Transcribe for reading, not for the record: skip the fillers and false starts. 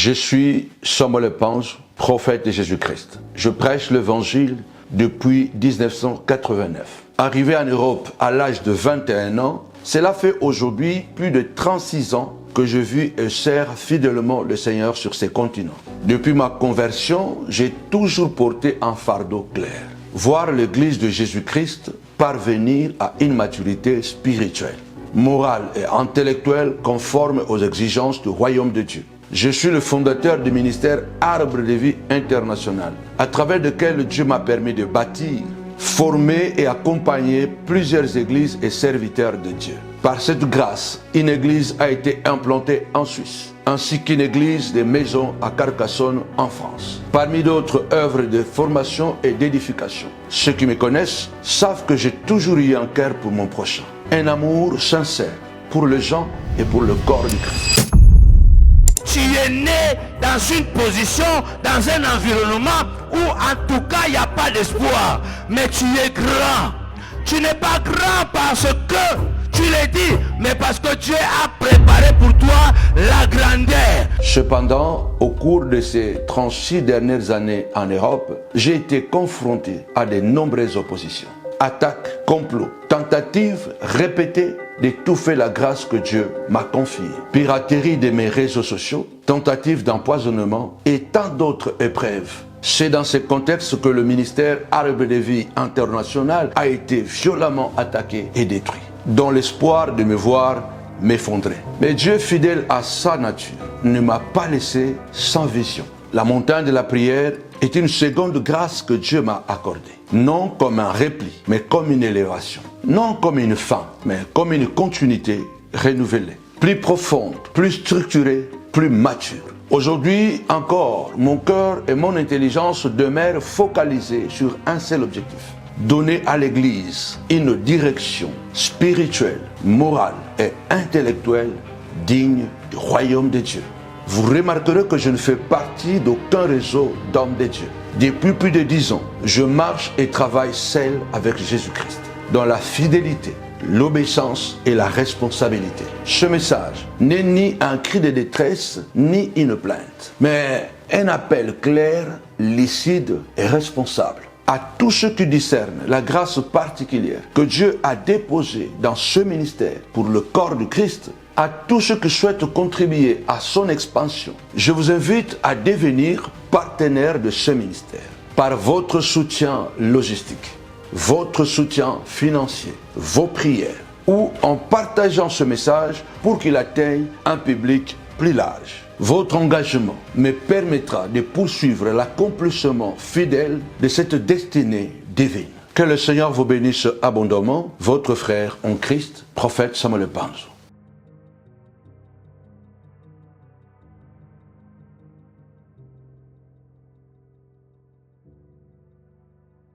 Je suis Samuel Panzo, prophète de Jésus-Christ. Je prêche l'évangile depuis 1989. Arrivé en Europe à l'âge de 21 ans, cela fait aujourd'hui plus de 36 ans que je vis et sers fidèlement le Seigneur sur ces continents. Depuis ma conversion, j'ai toujours porté un fardeau clair. Voir l'Église de Jésus-Christ parvenir à une maturité spirituelle, morale et intellectuelle conforme aux exigences du royaume de Dieu. Je suis le fondateur du ministère Arbre de Vie International, à travers lequel Dieu m'a permis de bâtir, former et accompagner plusieurs églises et serviteurs de Dieu. Par cette grâce, une église a été implantée en Suisse, ainsi qu'une église de maisons à Carcassonne en France, parmi d'autres œuvres de formation et d'édification. Ceux qui me connaissent savent que j'ai toujours eu un cœur pour mon prochain, un amour sincère pour les gens et pour le corps du Christ. Tu es né dans une position, dans un environnement où en tout cas il n'y a pas d'espoir. Mais tu es grand. Tu n'es pas grand parce que tu l'as dit, mais parce que Dieu a préparé pour toi la grandeur. Cependant, au cours de ces 36 dernières années en Europe, j'ai été confronté à de nombreuses oppositions. Attaques, complots, tentatives répétées d'étouffer la grâce que Dieu m'a confiée, piraterie de mes réseaux sociaux, tentatives d'empoisonnement et tant d'autres épreuves. C'est dans ce contexte que le ministère Arbre de Vie International a été violemment attaqué et détruit, dans l'espoir de me voir m'effondrer. Mais Dieu, fidèle à sa nature, ne m'a pas laissé sans vision. La montagne de la prière est une seconde grâce que Dieu m'a accordée. Non comme un repli, mais comme une élévation. Non comme une fin, mais comme une continuité renouvelée. Plus profonde, plus structurée, plus mature. Aujourd'hui encore, mon cœur et mon intelligence demeurent focalisés sur un seul objectif. Donner à l'Église une direction spirituelle, morale et intellectuelle digne du royaume de Dieu. Vous remarquerez que je ne fais partie d'aucun réseau d'hommes de Dieu. Depuis plus de 10 ans, je marche et travaille seul avec Jésus-Christ, dans la fidélité, l'obéissance et la responsabilité. Ce message n'est ni un cri de détresse, ni une plainte, mais un appel clair, lucide et responsable à tous ceux qui discernent la grâce particulière que Dieu a déposée dans ce ministère pour le corps du Christ. À tous ceux qui souhaitent contribuer à son expansion, je vous invite à devenir partenaire de ce ministère par votre soutien logistique, votre soutien financier, vos prières ou en partageant ce message pour qu'il atteigne un public plus large. Votre engagement me permettra de poursuivre l'accomplissement fidèle de cette destinée divine. Que le Seigneur vous bénisse abondamment. Votre frère en Christ, prophète Samuel Panzo.